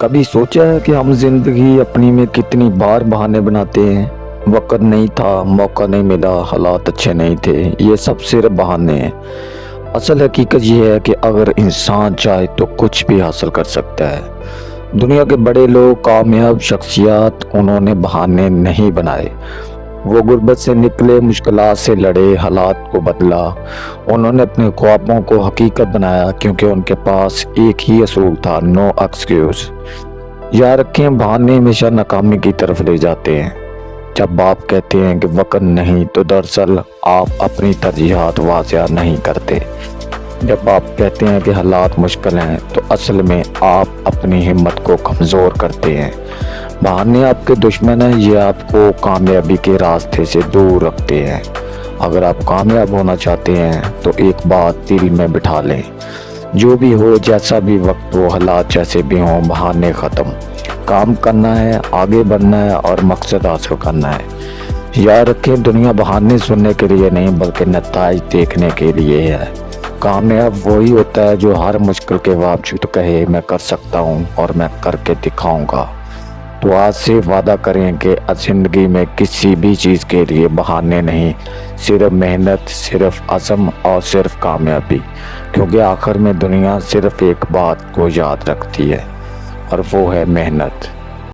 کبھی سوچا ہے کہ ہم زندگی اپنی میں کتنی بار بہانے بناتے ہیں؟ وقت نہیں تھا، موقع نہیں ملا، حالات اچھے نہیں تھے، یہ سب صرف بہانے ہیں۔ اصل حقیقت یہ ہے کہ اگر انسان چاہے تو کچھ بھی حاصل کر سکتا ہے۔ دنیا کے بڑے لوگ، کامیاب شخصیات، انہوں نے بہانے نہیں بنائے۔ وہ غربت سے نکلے، مشکلات سے لڑے، حالات کو بدلا۔ انہوں نے اپنے خوابوں کو حقیقت بنایا کیونکہ ان کے پاس ایک ہی اصول تھا: نو ایکسکیوز۔ یاد رکھیں، بہانے ہمیشہ ناکامی کی طرف لے جاتے ہیں۔ جب آپ کہتے ہیں کہ وقت نہیں تو دراصل آپ اپنی ترجیحات واضح نہیں کرتے۔ جب آپ کہتے ہیں کہ حالات مشکل ہیں تو اصل میں آپ اپنی ہمت کو کمزور کرتے ہیں۔ بہانے آپ کے دشمن ہیں، یہ آپ کو کامیابی کے راستے سے دور رکھتے ہیں۔ اگر آپ کامیاب ہونا چاہتے ہیں تو ایک بات دل میں بٹھا لیں: جو بھی ہو، جیسا بھی وقت ہو، حالات جیسے بھی ہوں، بہانے ختم۔ کام کرنا ہے، آگے بڑھنا ہے اور مقصد حاصل کرنا ہے۔ یاد رکھیں، دنیا بہانے سننے کے لیے نہیں بلکہ نتائج دیکھنے کے لیے ہے۔ کامیاب وہی ہوتا ہے جو ہر مشکل کے باوجود کہے میں کر سکتا ہوں اور میں کر کے دکھاؤں گا۔ تو آج سے وعدہ کریں کہ زندگی میں کسی بھی چیز کے لیے بہانے نہیں، صرف محنت، صرف عزم اور صرف کامیابی۔ کیونکہ آخر میں دنیا صرف ایک بات کو یاد رکھتی ہے اور وہ ہے محنت۔